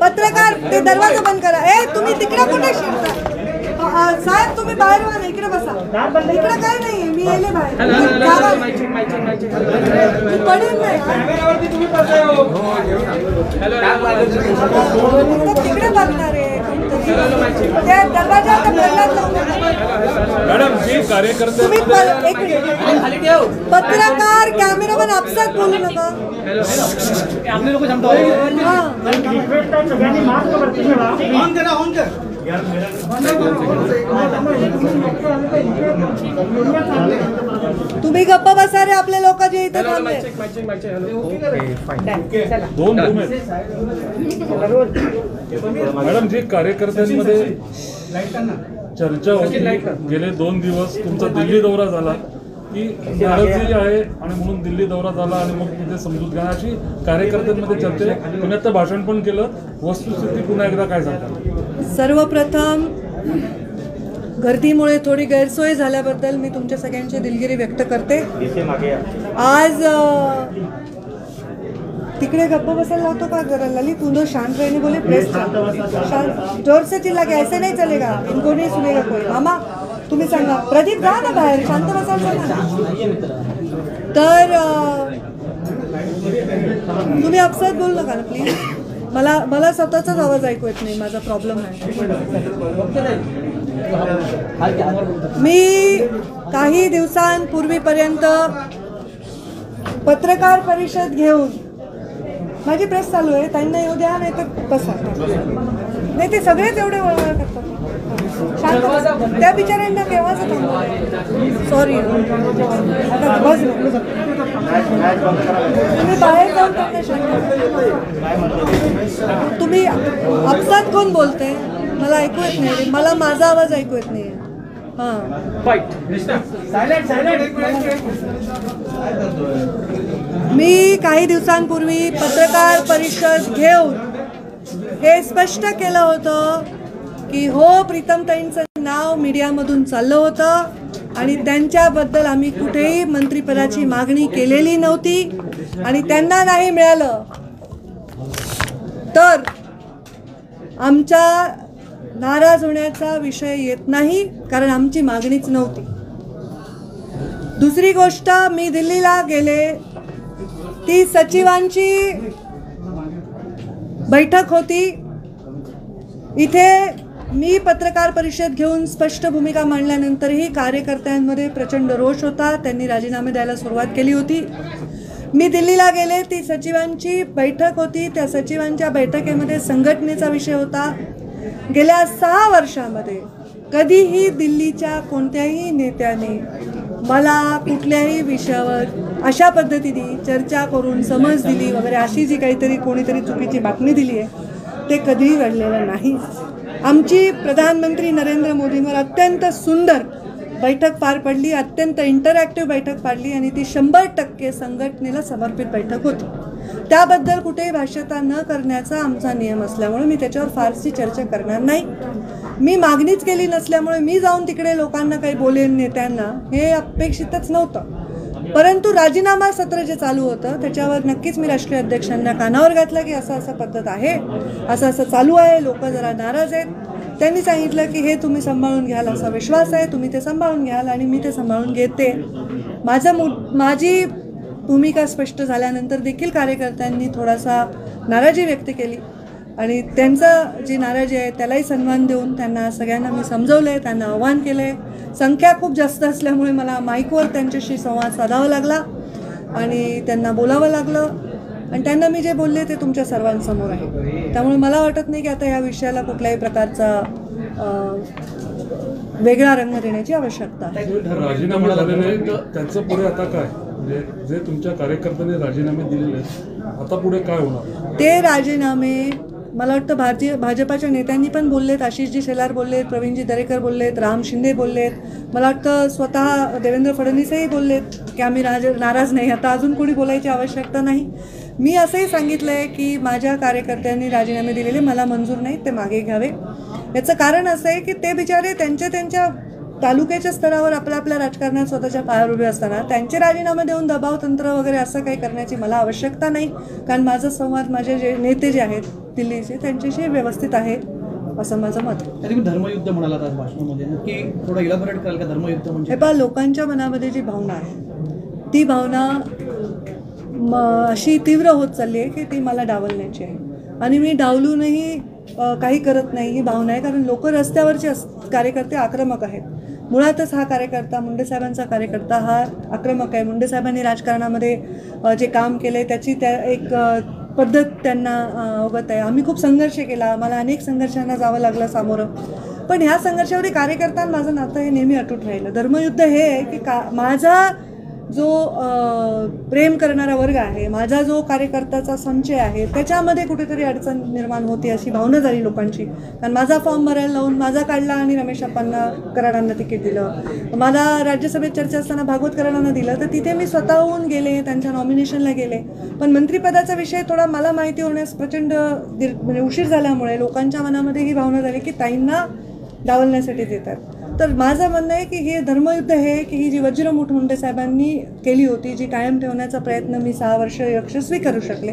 पत्रकार ते दरवाजा बंद करा. तुम्ही तिकडे कुठे शिरता साहेब? तुम्ही बाहेर व्हा ना, इकडे बसा. इकडे काय नाहीये, मी येले बाहेर. पडेल नाही तिकडे बघणार आहे. त्या दरवाजाचा प्रल्हाद मॅडम जी कार्यकर्ते पत्रकार कॅमेरामॅन आपसात बोलू नका. तुम्ही गप्पा बसा रे. आपले लोक जे इथे थांबले. मॅडम जी कार्यकर्त्यांमध्ये चर्चा होती गेले 2 दिवस तुमचा दिल्ली दौरा झाला की नाराजी आहे आणि म्हणून दिल्ली दौरा झाला आणि मग तिथे समजूत घ्या अशी कार्यकर्त्यांमध्ये चर्चा. पुण्यात तर भाषण पण केलं. वस्तुस्थिती पुन्हा एकदा काय सांगता? सर्वप्रथम गर्दीमुळे थोडी गैरसोय झाल्याबद्दल मी तुमच्या सगळ्यांची दिलगिरी व्यक्त करते. आज तिकडे गप्पा बसायला लावतो का जरा? ललित उन्हों शांत रहने बोले. प्रेस जोर से चिल्ला के ऐसे नहीं चलेगा, इनको नहीं सुनेगा कोई. मामा तुम्ही सांगा. प्रदीप जा ना बाहेर, शांत बसायला सांगा. तर तुम्ही अपसात बोलू नका ना प्लीज. मला स्वतःचाच आवाज ऐकू येत नाही. माझा प्रॉब्लेम आहे. मी काही दिवसांपूर्वीपर्यंत पत्रकार परिषद घेऊन माझी प्रेस चालू आहे. त्यांना येऊ द्या नाही तर बसा. नाही ते सगळेच एवढे वळवळ करतात. शांत त्या बिचाऱ्यांना केव्हाच सॉरी आता बस. तुम्ही बाहेर जाऊन त्यांना शांत. तुम्ही आपसात कोण बोलते? मला ऐकू येत नाही. मला माझा आवाज ऐकू येत नाही. मी काही दिवसांपूर्वी पत्रकार परिषद घेऊन हे स्पष्ट केलं होतं की हो प्रीतमताईंचं नाव मीडियामधून चाललं होतं आणि त्यांच्याबद्दल आम्ही कुठेही मंत्रिपदाची मागणी केलेली नव्हती आणि त्यांना नाही मिळालं तर आमच्या नाराज होण्याचा विषय येत नाही, कारण आमची मागणीच नव्हती. दुसरी गोष्ट, मी दिल्लीला गेले. ती सचिवांची बैठक होती. इथे मी पत्रकार परिषद घेऊन स्पष्ट भूमिका मांडल्यानंतरही कार्यकर्त्यांमध्ये प्रचंड रोष होता. त्यांनी राजीनामे द्यायला सुरुवात केली होती. मी दिल्लीला गेले. ती सचिवांची बैठक होती. त्या सचिवांच्या बैठकीमध्ये संघटनेचा विषय होता. गेल्या 6 वर्षामध्ये कधीही दिल्लीच्या कोणत्याही नेत्याने मला कुठल्याही विषयावर अशा पद्धतीने चर्चा करून समज दिली वगैरे अशी जी काहीतरी कोणीतरी चुकीची बातमी दिली आहे ते कधीही घडलेलं नाही. आमची प्रधानमंत्री नरेंद्र मोदींवर अत्यंत सुंदर बैठक पार पडली. अत्यंत इंटरॅक्टिव्ह बैठक पाडली आणि ती 100% संघटनेला समर्पित बैठक होती. त्याबद्दल कुठेही भाष्यता न करण्याचा आमचा नियम असल्यामुळे मी त्याच्यावर फारशी चर्चा करणार नाही. मी मागणीच केली नसल्यामुळे मी जाऊन तिकडे लोकांना काही बोलेन नेत्यांना हे अपेक्षितच नव्हतं. परंतु राजीनामा सत्र जे चालू होतं त्याच्यावर नक्कीच मी राष्ट्रीय अध्यक्षांना कानावर घातलं की असं पद्धत आहे, असं चालू आहे, लोक जरा नाराज आहेत. त्यांनी सांगितलं की हे तुम्ही सांभाळून घ्याल असा विश्वास आहे, तुम्ही ते सांभाळून घ्याल आणि मी ते सांभाळून घेते. माझी भूमिका स्पष्ट झाल्यानंतर देखील कार्यकर्त्यांनी थोडासा नाराजी व्यक्त केली आणि त्यांचं जी नाराजी आहे त्यालाही सन्मान देऊन त्यांना सगळ्यांना मी समजवलं आहे, त्यांना आव्हान केलं आहे. संख्या खूप जास्त असल्यामुळे मला माईकवर त्यांच्याशी संवाद साधावा लागला आणि त्यांना बोलावं लागलं आणि त्यांना मी जे बोलले ते तुमच्या सर्वांसमोर आहे. त्यामुळे मला वाटत नाही की आता या विषयाला कुठल्याही प्रकारचा वेगळा रंग देण्याची आवश्यकता आहे. राजीनामा झालेले त्याचं पुढे आता काय, जे तुमच्या कार्यकर्त्यांनी राजीनामे दिलेले आता पुढे काय होणार? ते राजीनामे मला वाटतं भाजपाच्या नेत्यांनी पण बोललेत. आशिषजी शेलार बोललेत, प्रवीणजी दरेकर बोललेत, राम शिंदे बोललेत. मला वाटतं स्वतः देवेंद्र फडणवीसही बोललेत की आम्ही नाराज नाही. आता अजून कोणी बोलायची आवश्यकता नाही. मी असंही सांगितलं आहे की माझ्या कार्यकर्त्यांनी राजीनामे दिलेले मला मंजूर नाहीत, ते मागे घ्यावे. याचं कारण असं आहे की ते बिचारे त्यांच्या तालुक्याच्या स्तरावर आपल्या राजकारणात स्वतःच्या पायावर उभे असताना त्यांचे राजीनामे देऊन दबाव तंत्र वगैरे असं काही करण्याची मला आवश्यकता नाही, कारण माझा संवाद माझे जे नेते जे आहेत दिल्लीचे त्यांच्याशी व्यवस्थित आहे असं माझं मत आहे. तुम्ही धर्मयुद्ध म्हणालात आज भाषणामध्ये, नक्की थोडं इलॅबोरेट कराल का धर्मयुद्ध म्हणजे? हे पहा, लोकांच्या मनामध्ये जी भावना आहे ती भावना अशी तीव्र होत चालली आहे की ती मला डावलण्याची आहे, आणि मी डावलूनही काही करत नाही ही भावना आहे. कारण लोक रस्त्यावरचे कार्यकर्ते आक्रमक आहेत. मुळातच हा कार्यकर्ता, मुंडे साहेबांचा कार्यकर्ता हा आक्रमक आहे. मुंडे साहेबांनी राजकारणामध्ये जे काम केले त्याची एक पद्धत त्यांना अवगत आहे. आम्ही खूप संघर्ष केला, मला अनेक संघर्षांना जावं लागलं सामोरं, पण ह्या संघर्षावरही कार्यकर्त्यांना माझं नातं हे नेहमी अटूट राहिलं. धर्मयुद्ध हे आहे की माझा जो प्रेम करणारा वर्ग आहे, माझा जो कार्यकर्त्याचा संचय आहे, त्याच्यामध्ये कुठेतरी अडचण निर्माण होते अशी भावना झाली लोकांची. कारण माझा फॉर्म भरायला लावून माझा काढला आणि रमेश अप्पांना कराडांना तिकीट दिलं. मला राज्यसभेत चर्चा असताना भागवत कराडांना दिलं, तर तिथे मी स्वतःहून गेले, त्यांच्या नॉमिनेशनला गेले. पण मंत्रिपदाचा विषय थोडा मला माहिती होण्यास प्रचंड म्हणजे उशीर झाल्यामुळे लोकांच्या मनामध्ये ही भावना झाली की ताईंना डावलण्यासाठी देतात. तर माझं म्हणणं आहे की हे धर्मयुद्ध हे की ही जी वज्रमूठ मुंडे साहेबांनी केली होती, जी कायम ठेवण्याचा प्रयत्न मी 6 वर्ष यशस्वी करू शकले,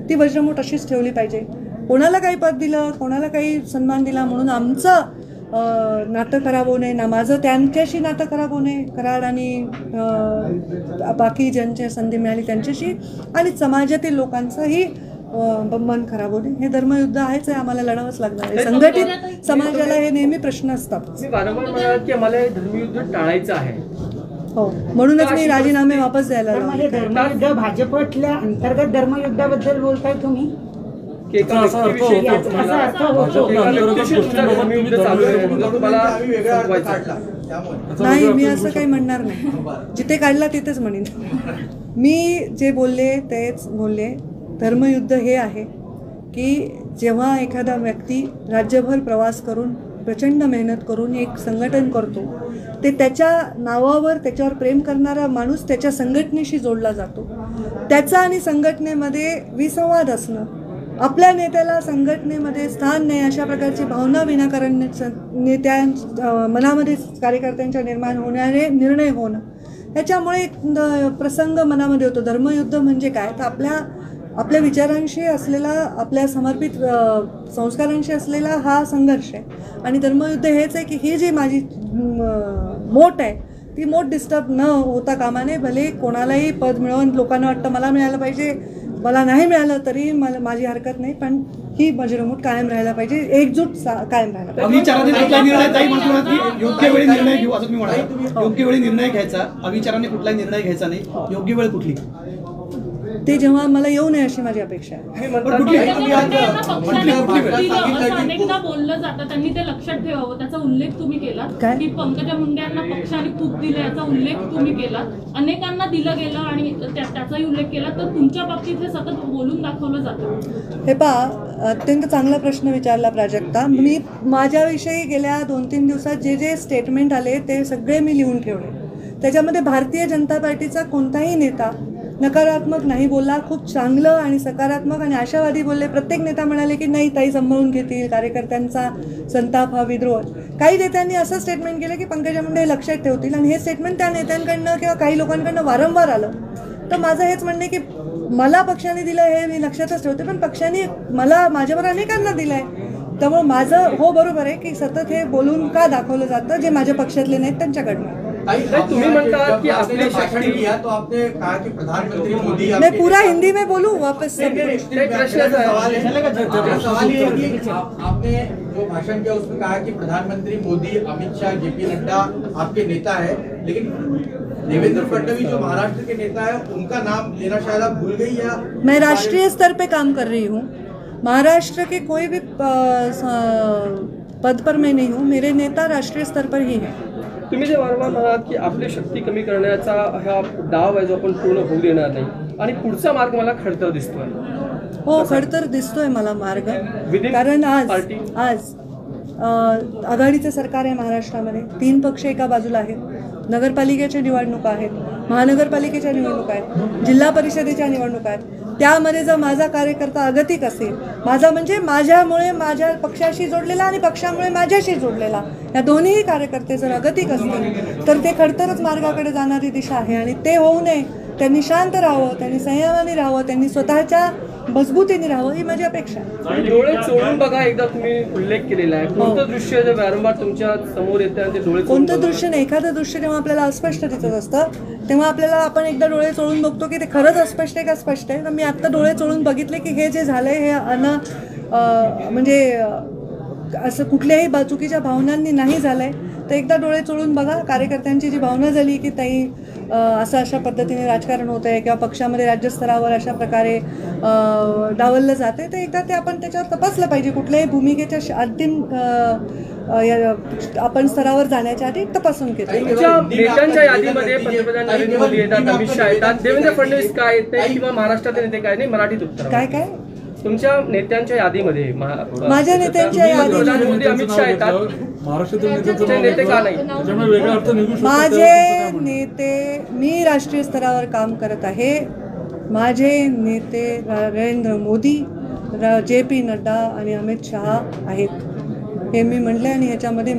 ती वज्रमूठ अशीच ठेवली पाहिजे. कोणाला काही पद दिलं, कोणाला काही सन्मान दिला म्हणून आमचं नातं खराब होऊ नये ना, माझं त्यांच्याशी नातं खराब होऊ नये, कराड आणि बाकी ज्यांची संधी मिळाली त्यांच्याशी, आणि समाजातील लोकांचंही मन खराब होणे. हे धर्मयुद्ध आहेच आहे, आम्हाला लढावंच लागणार आहे. संघटित समाजाला हे नेहमी प्रश्न असतात. मी वारंवार म्हणाल की आम्हाला हे धर्मयुद्ध टाळायचं आहे. हो, म्हणूनच मी राजीनामे वापस द्यायला हे धर्मयुद्ध भाजपतल्या अंतर्गत धर्मयुद्धाबद्दल बोलताय तुम्ही? असा अर्थ होतो नाही, मी असं काही म्हणणार नाही. जिथे काढला तिथेच म्हणेन. मी जे बोलले तेच बोलले. धर्मयुद्ध हे आहे की जेव्हा एखादा व्यक्ती राज्यभर प्रवास करून प्रचंड मेहनत करून एक संघटन करतो, ते त्याच्या नावावर त्याच्यावर प्रेम करणारा माणूस त्याच्या संघटनेशी जोडला जातो. त्याचा आणि संघटनेमध्ये विसंवाद असणं, आपल्या नेत्याला संघटनेमध्ये स्थान नाही अशा प्रकारची भावना विनाकारण नेत्या मनामध्ये कार्यकर्त्यांच्या निर्माण होणारे निर्णय होणं, त्याच्यामुळे प्रसंग मनामध्ये होतो. धर्मयुद्ध म्हणजे काय, तर आपल्या विचारांशी असलेला, आपल्या समर्पित संस्कारांशी असलेला हा संघर्ष आहे. आणि धर्मयुद्ध हेच आहे की ही जी माझी मोठ आहे ती मोठ डिस्टर्ब न होता कामा नये. भले कोणालाही पद मिळवून लोकांना वाटतं मला मिळालं पाहिजे, मला नाही मिळालं तरी माझी हरकत नाही, पण ही वज्रमूठ कायम राहायला पाहिजे, एकजूट कायम राहायला पाहिजे. अविचाराने कुठला निर्णय, ताई म्हणतो की योग्य वेळी निर्णय घेऊ असं तुम्ही म्हणाला. योग्य वेळी निर्णय घ्यायचा, अविचाराने कुठलाही निर्णय घ्यायचा नाही. योग्य वेळ कुठली ते जेव्हा मला येऊ नये अशी माझी अपेक्षा आहे. अनेकदा बोललं जातं, त्यांनी ते लक्षात ठेवावं. त्याचा उल्लेख तुम्ही केला की पंकजा मुंडे यांना पक्षाने खूप दिलं, याचा उल्लेख तुम्ही केला. अनेकांना दिलं गेलं आणि त्याचाही उल्लेख केला, तर तुमच्या बाबतीत हे सतत बोलून दाखवलं जातं. हे पहा, अत्यंत चांगला प्रश्न विचारला प्राजक्ता. मी माझ्याविषयी गेल्या 2-3 दिवसात जे स्टेटमेंट आले ते सगळे मी लिहून ठेवले. त्याच्यामध्ये भारतीय जनता पार्टीचा कोणताही नेता नकारात्मक नाही बोलला, खूप चांगलं आणि सकारात्मक आणि आशावादी बोलले. प्रत्येक नेता म्हणाले की नाही ताई सांभाळून घेतील, कार्यकर्त्यांचा संताप हा विद्रोह. काही नेत्यांनी असं स्टेटमेंट केलं की पंकजा मुंडे लक्षात ठेवतील, आणि हे स्टेटमेंट त्या नेत्यांकडनं किंवा काही लोकांकडनं वारंवार आलं. तर माझं हेच म्हणणं आहे की मला पक्षाने दिलं हे मी लक्षातच ठेवते, पण पक्षाने मला माझ्यावर अनेकांना दिलं आहे. त्यामुळे माझं हो बरोबर आहे की सतत हे बोलून का दाखवलं जातं जे माझ्या पक्षातले नाहीत त्यांच्याकडनं. तुम्ही म्हणता की आपले भाषण किया तो आपने कहा कि प्रधानमंत्री मोदी, मैं पूरा हिंदी में बोलूँ वापस से? सवाल ये है कि आपने जो भाषण किया उसमें कहा कि प्रधानमंत्री मोदी, अमित शाह, जेपी नड्डा आपके नेता है, लेकिन देवेंद्र फडणवीस जो महाराष्ट्र के नेता है उनका नाम लेना शायद आप भूल गई या? मैं राष्ट्रीय स्तर पे काम कर रही हूँ, महाराष्ट्र के कोई भी पद पर मैं नहीं हूँ. मेरे नेता राष्ट्रीय स्तर पर ही है. तुम्ही जे वारंवार म्हणालात की आपली शक्ती कमी करण्याचा हा डाव आहे जो आपण पूर्ण होऊ देणार नाही, आणि पुढचा मार्ग मला खडतर दिसतोय. हो, खडतर दिसतोय मला मार्ग. कारण आज आघाडीचं सरकार आहे महाराष्ट्रामध्ये. 3 पक्ष एका बाजूला आहेत. नगरपालिकेच्या निवडणुका आहेत, महानगरपालिकेच्या निवडणुका आहेत, जिल्हा परिषदेच्या निवडणुका आहेत. त्यामध्ये जर माझा कार्यकर्ता अगतिक असेल, माझा म्हणजे माझ्यामुळे माझ्या पक्षाशी जोडलेला आणि पक्षामुळे माझ्याशी जोडलेला, या दोन्ही कार्यकर्ते जर अगतिक असतील तर ते खडतरच मार्गाकडे जाणारी दिशा आहे. आणि ते होऊ नये, त्यांनी शांत राहावं, त्यांनी संयमाने राहावं, त्यांनी स्वतःच्या मजबूतीने राहावं, ही माझी अपेक्षा आहे. डोळे चोळून बघा, एकदा तुम्ही उल्लेख केलेला आहे. कोणतं दृश्य जे वारंवार तुमच्या समोर येतं आणि ते डोळे चोळून कोणतं बघा? दृश्य नाही, एखादं दृश्य जेव्हा आपल्याला अस्पष्ट दिसत असतं तेव्हा आपल्याला आपण एकदा डोळे चोळून बघतो की ते खरंच अस्पष्ट आहे का स्पष्ट आहे. तर मी आत्ता डोळे चोळून बघितले की हे जे झालंय हे म्हणजे असं कुठल्याही चुकीच्या भावनांनी नाही झालंय. तर एकदा डोळे चोळून बघा. कार्यकर्त्यांची जी भावना झाली की ताई असं अशा पद्धतीने राजकारण होत आहे किंवा पक्षामध्ये राज्यस्तरावर अशा प्रकारे डावललं जाते, तर एकदा ते आपण त्याच्यावर तपासलं पाहिजे. कुठल्याही भूमिकेच्या अंतिम आपण स्तरावर जाण्याच्या आधी तपासून घेतो. तुमच्या नेत्यांच्या यादीमध्ये पंतप्रधान नरेंद्र मोदी येतात, अमित शहा येतात, देवेंद्र फडणवीस काय येते किंवा महाराष्ट्राचे नेते काय नाही, मराठीत उत्तर. काय तुमच्या नेत्यांच्या यादीमध्ये माझ्या नेत्यांच्या पंतप्रधान मोदी अमित शहा येतात, महाराष्ट्रातील ते नेते का नाही? त्याच्यामुळे वेगळा अर्थ निघू शकतो. माझे नेते, मी राष्ट्रीय स्तरावर काम करत आहे. माझे नेते नरेंद्र मोदी, JP नड्डा आणि अमित शहा आहेत, हे मी म्हटले. आणि ह्याच्यामध्ये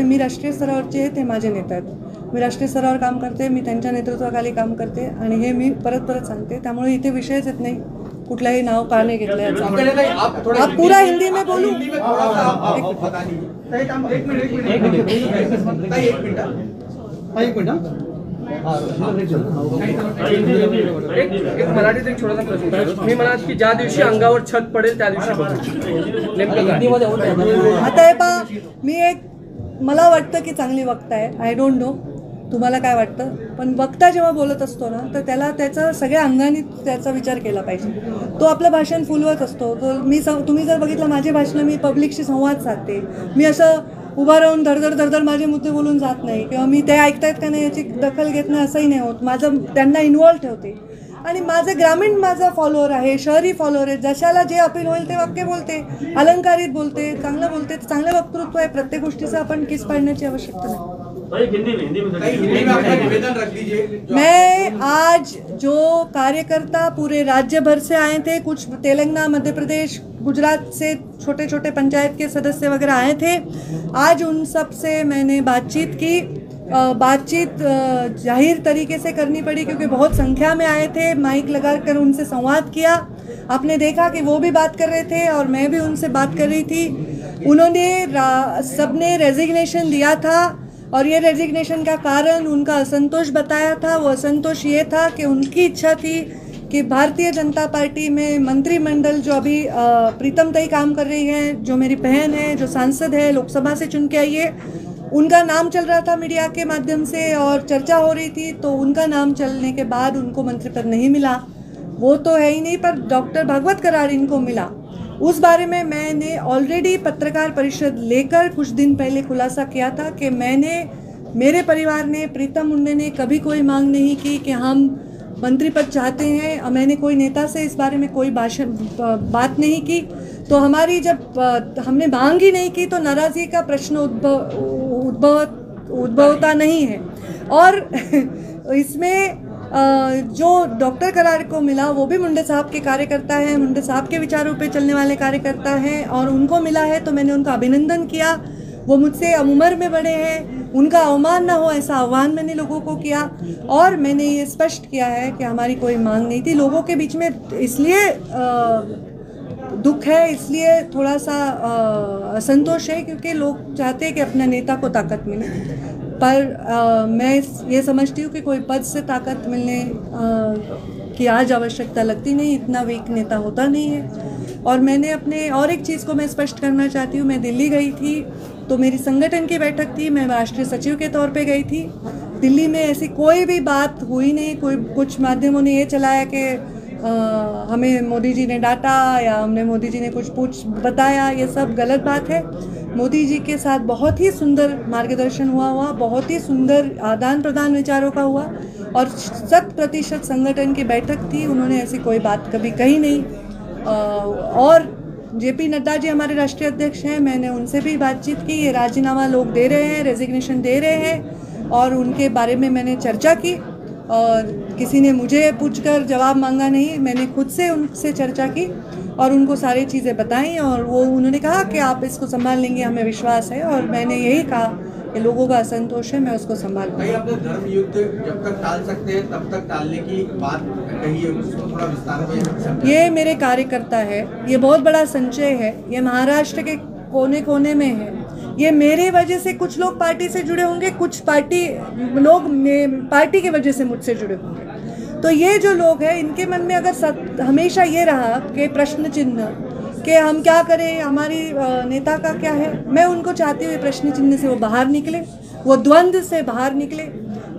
मी राष्ट्रीय स्तरावरचे आहेत, ते माझे नेते आहेत. मी राष्ट्रीय स्तरावर काम करते, मी त्यांच्या नेतृत्वाखाली काम करते आणि हे मी परत सांगते. त्यामुळे इथे विषयच येत नाही कुठलाही नाव का नाही घेतलं याचा. आप पूरा हिंदी में बोलू? एक मराठीत एक छोटासा प्रश्न विचारतो. मी म्हणाल की ज्या दिवशी अंगावर छत पडेल त्या दिवशी बघू. नेमकं काय? आता हे पहा, मला वाटतं की चांगली वक्ता आहे. आय डोंट नो तुम्हाला काय वाटतं, पण वक्ता जेव्हा बोलत असतो ना तर त्याचा सगळ्या अंगाने त्याचा विचार केला पाहिजे. तो आपलं भाषण फुलवत असतो. तुम्ही जर बघितलं माझे भाषणं, मी पब्लिकशी संवाद साधते. मी असं उभा राहून धडधड माझे मुद्दे बोलून जात नाही किंवा मी ते ऐकतायत का नाही याची दखल घेत नाही असंही नाही होत. त्यांना इन्व्हॉल्व ठेवते. आणि माझा फॉलोअर आहे, शहरी फॉलोअर आहे. जशाला जे अपील होईल ते वाक्य बोलते, अलंकारित बोलते, चांगलं बोलते. चांगलं वक्तृत्व आहे. प्रत्येक गोष्टीचं आपण किस पाडण्याची आवश्यकता नाही. मैं आज जो कार्यकर्ता पूरे राज्य भर से आए थे, कुछ तेलंगाना, मध्य प्रदेश, गुजरात से छोटे छोटे पंचायत के सदस्य वगैरह आए थे, आज उन सब से मैंने बातचीत की. बातचीत जाहिर तरीके से करनी पड़ी क्योंकि बहुत संख्या में आए थे. माइक लगाकर उनसे संवाद किया. आपने देखा कि वो भी बात कर रहे थे और मैं भी उनसे बात कर रही थी. उन्होंने सबने रेजिग्नेशन दिया था और ये रेजिग्नेशन का कारण उनका असंतोष बताया था. वो असंतोष ये था कि उनकी इच्छा थी कि भारतीय जनता पार्टी में मंत्रिमंडल जो अभी प्रीतम ताई काम कर रही है, जो मेरी बहन है, जो सांसद है, लोकसभा से चुन के आई है, उनका नाम चल रहा था मीडिया के माध्यम से और चर्चा हो रही थी. तो उनका नाम चलने के बाद उनको मंत्री पद नहीं मिला. वो तो है ही नहीं, पर डॉक्टर भागवत करार इनको मिला. उस बारे में मैंने ऑलरेडी पत्रकार परिषद लेकर कुछ दिन पहले खुलासा किया था कि मेरे परिवार ने, प्रीतम मुंडे ने कभी कोई मांग नहीं की कि हम मंत्री पद चाहते हैं. मैंने कोई नेता से इस बारे में कोई बात नहीं की. तो हमारी जब हमने मांग ही नहीं की तो नाराज़गी का प्रश्न उद्भवता नहीं है. और इसमें जो डॉक्टर करार को मिला वो भी मुंडे साहब के कार्यकर्ता हैं, मुंडे साहब के विचारों पे चलने वाले कार्यकर्ता हैं और उनको मिला है तो मैंने उनका अभिनंदन किया. वो मुझसे उम्र में बड़े हैं, उनका अवमान ना हो ऐसा आह्वान मैंने लोगों को किया. और मैंने ये स्पष्ट किया है कि हमारी कोई मांग नहीं थी. लोगों के बीच में इसलिए दुख है, इसलिए थोड़ा सा असंतोष है क्योंकि लोग चाहते हैं कि अपने नेता को ताकत मिले. पर मैं ये समझती हूँ कि कोई पद से ताकत मिलने की आज आवश्यकता लगती नहीं. इतना वीक नेता होता नहीं है. और मैंने अपने और एक चीज़ को मैं स्पष्ट करना चाहती हूँ. मैं दिल्ली गई थी तो मेरी संगठन की बैठक थी, मैं राष्ट्रीय सचिव के तौर पे गई थी. दिल्ली में ऐसी कोई भी बात हुई नहीं. कुछ माध्यमों ने ये चलाया कि हमें मोदी जी ने डांटा या हमने मोदी जी ने कुछ बताया. ये सब गलत बात है. मोदी जी के साथ बहुत ही सुंदर मार्गदर्शन हुआ, बहुत ही सुंदर आदान प्रदान विचारों का हुआ और 100% संगठन की बैठक थी. उन्होंने ऐसी कोई बात कभी कही नहीं. और JP नड्डा जी हमारे राष्ट्रीय अध्यक्ष हैं, मैंने उनसे भी बातचीत की. ये राजीनामा लोग दे रहे हैं, रेजिग्नेशन दे रहे हैं और उनके बारे में मैंने चर्चा की. और किसी ने मुझे पूछकर जवाब मांगा नहीं, मैंने खुद से उनसे चर्चा की और उनको सारी चीज़ें बताई और वो उन्होंने कहा कि आप इसको संभाल लेंगे, हमें विश्वास है। और मैंने यही कहा कि लोगों का असंतोष है, मैं उसको संभाल भाई अपने धर्म युद्ध जब तक टाल सकते हैं तब तक टालने की बात कही है, उसको थोड़ा विस्तार में समझाइए। ये मेरे कार्यकर्ता है, ये बहुत बड़ा संचय है, ये महाराष्ट्र के कोने कोने में है। ये मेरे वजह से कुछ लोग पार्टी से जुड़े होंगे, कुछ पार्टी की वजह से मुझसे जुड़े होंगे। तो ये जो लोग हैं इनके मन में अगर हमेशा ये रहा कि प्रश्न चिन्ह कि हम क्या करें, हमारी नेता का क्या है, मैं उनको चाहती हूँ प्रश्न चिन्ह से वो बाहर निकले, वो द्वंद्व से बाहर निकले।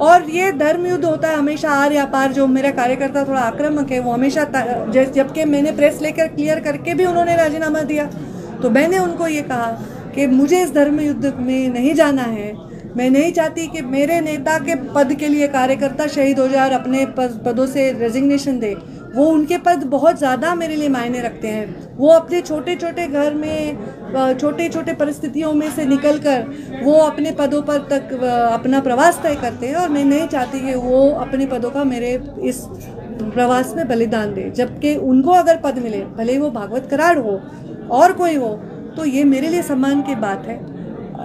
और ये धर्म युद्ध होता है हमेशा आर या पार। जो मेरा कार्यकर्ता थोड़ा आक्रामक है वो हमेशा, जबकि मैंने प्रेस लेकर क्लियर करके भी उन्होंने राजीनामा दिया, तो मैंने उनको ये कहा कि मुझे इस धर्म युद्ध में नहीं जाना है। मैं नहीं चाहती कि मेरे नेता के पद के लिए कार्यकर्ता शहीद हो जाए और अपने पदों से रेजिग्नेशन दे। वो उनके पद बहुत ज़्यादा मेरे लिए मायने रखते हैं। वो अपने छोटे छोटे घर में छोटे छोटे परिस्थितियों में से निकलकर वो अपने पदों पर तक अपना प्रवास तय करते हैं और मैं नहीं चाहती कि वो अपने पदों का मेरे इस प्रवास में बलिदान दे। जबकि उनको अगर पद मिले, भले ही वो भागवत कराड़ हो और कोई हो, तो ये मेरे लिए सम्मान की बात है।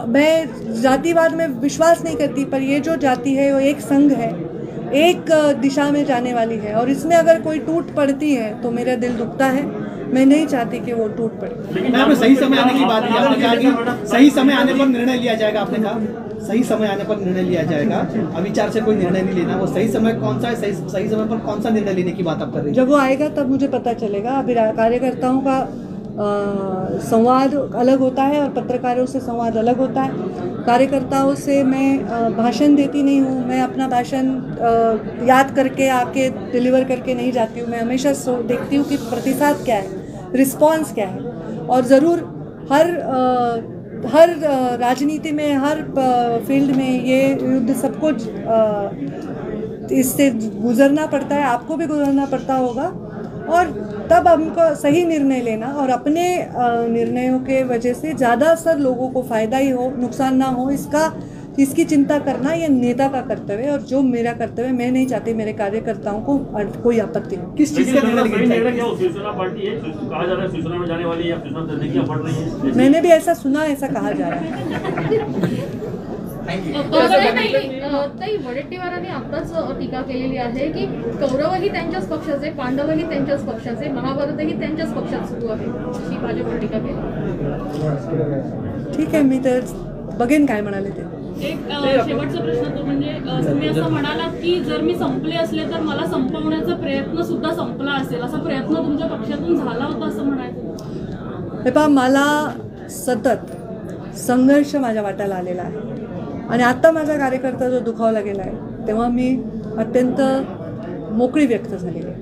मैं जातिवाद में विश्वास नहीं करती, पर ये जो जाति है वो एक संघ है, एक दिशा में जाने वाली है और इसमें अगर कोई टूट पड़ती है तो मेरा दिल दुखता है। मैं नहीं चाहती कि वो टूट पड़े। लेकिन आपने सही समय आने की बात की, आपने कहा कि सही समय आने पर निर्णय लिया जाएगा। आपने कहा सही समय आने पर निर्णय लिया जाएगा, अविचार से कोई निर्णय नहीं लेना। वो सही समय कौन सा है, सही समय पर कौन सा निर्णय लेने की बात आप कर रही हैं? जब वो आएगा तब मुझे पता चलेगा। अभी कार्यकर्ताओं का संवाद अलग होता है और पत्रकारों से संवाद अलग होता है। कार्यकर्ताओं से मैं भाषण देती नहीं हूँ, मैं अपना भाषण याद करके आके डिलीवर करके नहीं जाती हूँ। मैं हमेशा देखती हूँ कि प्रतिसाद क्या है, रिस्पांस क्या है। और ज़रूर हर राजनीति में, हर फील्ड में ये युद्ध सबको इससे गुजरना पड़ता है, आपको भी गुजरना पड़ता होगा। और तब हमको सही निर्णय लेना और अपने निर्णयों के वजह से ज़्यादा असर लोगों को फ़ायदा ही हो, नुकसान ना हो, इसकी चिंता करना ये नेता का कर्तव्य है। और जो मेरा कर्तव्य, मैं नहीं चाहती मेरे कार्यकर्ताओं को कोई आपत्ति हो। किस चीज़ का निर्णय? शिवसेना पार्टी है, कहा जा रहा है शिवसेना में जाने वाली है, शिवसेना देखिए बढ़ रही है। मैंने भी ऐसा सुना, ऐसा कहा जा रहा है। ताई वडेट्टीवारांनी आताच टीका केलेली आहे की कौरवही त्यांच्याच पक्षाचे, पांडवही त्यांच्याच पक्षाचे, महाभारतही त्यांच्याच पक्षात सुरू आहे, अशी भाजपवर टीका केली। ठीक आहे, मी तर बघेन काय म्हणाले ते। एक शेवटचा प्रश्न तो म्हणजे तुम्ही असं म्हणालात की जर मी संपले असले तर मला संपवण्याचा प्रयत्न सुद्धा संपला असेल, असा प्रयत्न तुमच्या पक्षातून झाला होता असं म्हणायचं? हे पहा, मला सतत संघर्ष माझ्या वाट्याला आलेला आहे आणि आता माझा कार्यकर्ता जो दुखावला गेला आहे तेव्हा मी अत्यंत मोकळी व्यक्त झालेली आहे।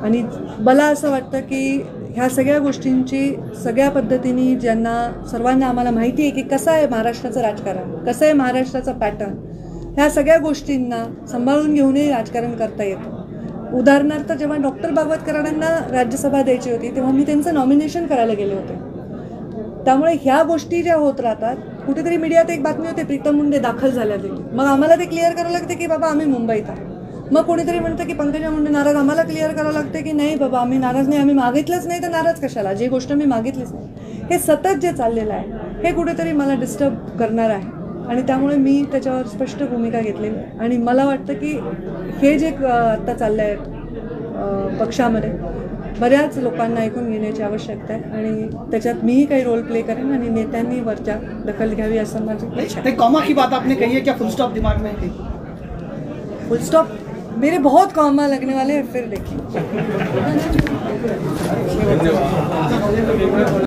आणि मला असं वाटतं की ह्या सगळ्या गोष्टींची सगळ्या पद्धतीने सर्वांना आम्हाला माहिती आहे की कसं आहे महाराष्ट्राचं राजकारण, कसं आहे महाराष्ट्राचा पॅटर्न, ह्या सगळ्या गोष्टींना सांभाळून घेऊनही राजकारण करता येतं। उदाहरणार्थ जेव्हा डॉक्टर भागवत कराडांना राज्यसभा द्यायची होती तेव्हा मी त्यांचं नॉमिनेशन करायला गेले होते। त्यामुळे ह्या गोष्टी ज्या होत राहतात, कुठेतरी मीडियात एक बातमी होते प्रीतम मुंडे दाखल झाल्या देखील, मग आम्हाला ते क्लिअर करावं लागते की बाबा आम्ही मुंबईत आहोत। मग कोणीतरी म्हणतं की पंकजा मुंडे नाराज, आम्हाला क्लिअर करावं लागते की नाही बाबा आम्ही नाराज नाही, आम्ही मागितलंच नाही तर नाराज कशाला, जी गोष्ट मी मागितलीच नाही। हे सतत जे चाललेलं आहे हे कुठेतरी मला डिस्टर्ब करणार आहे आणि त्यामुळे मी त्याच्यावर स्पष्ट भूमिका घेतलेली आहे। आणि मला वाटतं की हे जे आत्ता चाललं आहे पक्षामध्ये बऱ्याच लोकांना ऐकून घेण्याची आवश्यकता आहे आणि त्याच्यात मीही काही रोल प्ले करेन आणि नेत्यांनी वरच्या दखल घ्यावी असं माझी इच्छा आहे। कॉमा की बात आपने कही है, क्या फुल स्टॉप दिमाग में है? फुल स्टॉप मेरे बहुत कॉमा लगने वाले हैं, फिर देखिए।